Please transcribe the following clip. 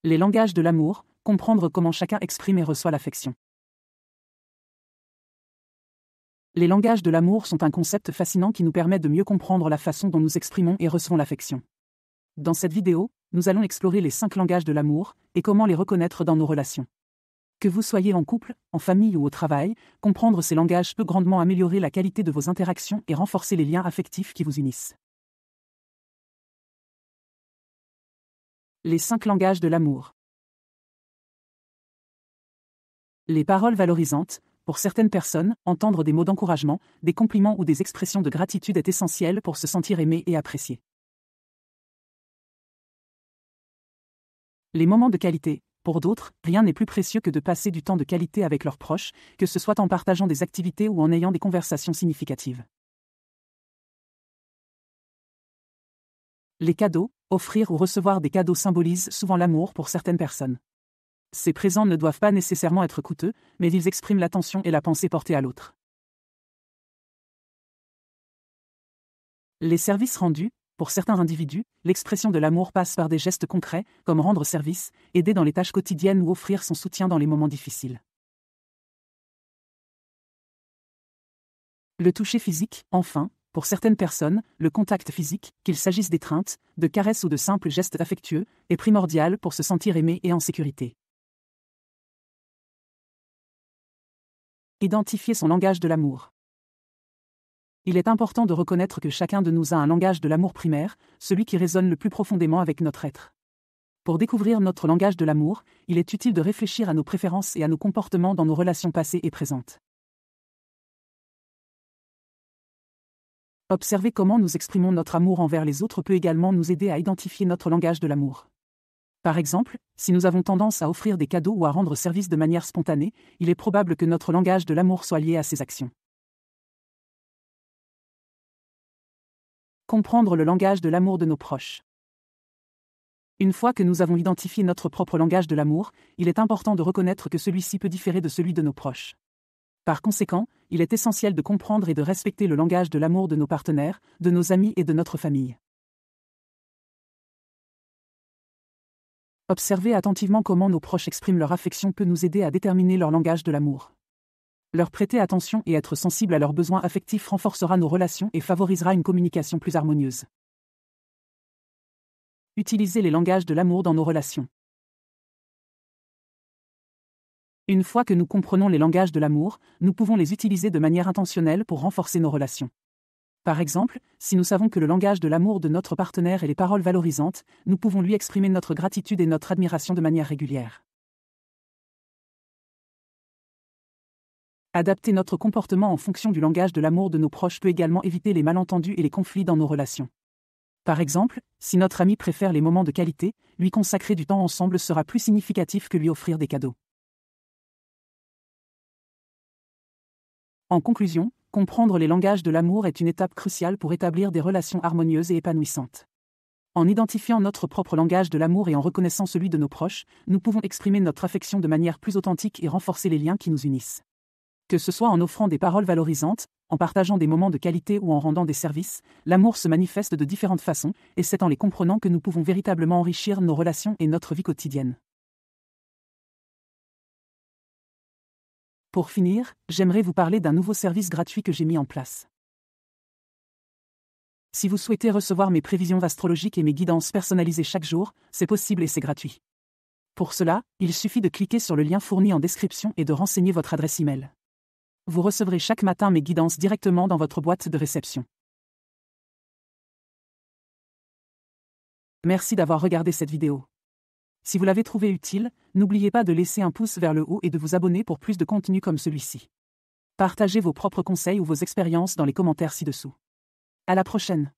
Les langages de l'amour, comprendre comment chacun exprime et reçoit l'affection. Les langages de l'amour sont un concept fascinant qui nous permet de mieux comprendre la façon dont nous exprimons et recevons l'affection. Dans cette vidéo, nous allons explorer les 5 langages de l'amour et comment les reconnaître dans nos relations. Que vous soyez en couple, en famille ou au travail, comprendre ces langages peut grandement améliorer la qualité de vos interactions et renforcer les liens affectifs qui vous unissent. Les 5 langages de l'amour. Les paroles valorisantes. Pour certaines personnes, entendre des mots d'encouragement, des compliments ou des expressions de gratitude est essentiel pour se sentir aimé et apprécié. Les moments de qualité. Pour d'autres, rien n'est plus précieux que de passer du temps de qualité avec leurs proches, que ce soit en partageant des activités ou en ayant des conversations significatives. Les cadeaux. Offrir ou recevoir des cadeaux symbolise souvent l'amour pour certaines personnes. Ces présents ne doivent pas nécessairement être coûteux, mais ils expriment l'attention et la pensée portée à l'autre. Les services rendus. Pour certains individus, l'expression de l'amour passe par des gestes concrets, comme rendre service, aider dans les tâches quotidiennes ou offrir son soutien dans les moments difficiles. Le toucher physique, enfin. Pour certaines personnes, le contact physique, qu'il s'agisse d'étreintes, de caresses ou de simples gestes affectueux, est primordial pour se sentir aimé et en sécurité. Identifier son langage de l'amour. Il est important de reconnaître que chacun de nous a un langage de l'amour primaire, celui qui résonne le plus profondément avec notre être. Pour découvrir notre langage de l'amour, il est utile de réfléchir à nos préférences et à nos comportements dans nos relations passées et présentes. Observer comment nous exprimons notre amour envers les autres peut également nous aider à identifier notre langage de l'amour. Par exemple, si nous avons tendance à offrir des cadeaux ou à rendre service de manière spontanée, il est probable que notre langage de l'amour soit lié à ces actions. Comprendre le langage de l'amour de nos proches. Une fois que nous avons identifié notre propre langage de l'amour, il est important de reconnaître que celui-ci peut différer de celui de nos proches. Par conséquent, il est essentiel de comprendre et de respecter le langage de l'amour de nos partenaires, de nos amis et de notre famille. Observer attentivement comment nos proches expriment leur affection peut nous aider à déterminer leur langage de l'amour. Leur prêter attention et être sensible à leurs besoins affectifs renforcera nos relations et favorisera une communication plus harmonieuse. Utiliser les langages de l'amour dans nos relations. Une fois que nous comprenons les langages de l'amour, nous pouvons les utiliser de manière intentionnelle pour renforcer nos relations. Par exemple, si nous savons que le langage de l'amour de notre partenaire est les paroles valorisantes, nous pouvons lui exprimer notre gratitude et notre admiration de manière régulière. Adapter notre comportement en fonction du langage de l'amour de nos proches peut également éviter les malentendus et les conflits dans nos relations. Par exemple, si notre ami préfère les moments de qualité, lui consacrer du temps ensemble sera plus significatif que lui offrir des cadeaux. En conclusion, comprendre les langages de l'amour est une étape cruciale pour établir des relations harmonieuses et épanouissantes. En identifiant notre propre langage de l'amour et en reconnaissant celui de nos proches, nous pouvons exprimer notre affection de manière plus authentique et renforcer les liens qui nous unissent. Que ce soit en offrant des paroles valorisantes, en partageant des moments de qualité ou en rendant des services, l'amour se manifeste de différentes façons, et c'est en les comprenant que nous pouvons véritablement enrichir nos relations et notre vie quotidienne. Pour finir, j'aimerais vous parler d'un nouveau service gratuit que j'ai mis en place. Si vous souhaitez recevoir mes prévisions astrologiques et mes guidances personnalisées chaque jour, c'est possible et c'est gratuit. Pour cela, il suffit de cliquer sur le lien fourni en description et de renseigner votre adresse email. Vous recevrez chaque matin mes guidances directement dans votre boîte de réception. Merci d'avoir regardé cette vidéo. Si vous l'avez trouvée utile, n'oubliez pas de laisser un pouce vers le haut et de vous abonner pour plus de contenu comme celui-ci. Partagez vos propres conseils ou vos expériences dans les commentaires ci-dessous. À la prochaine!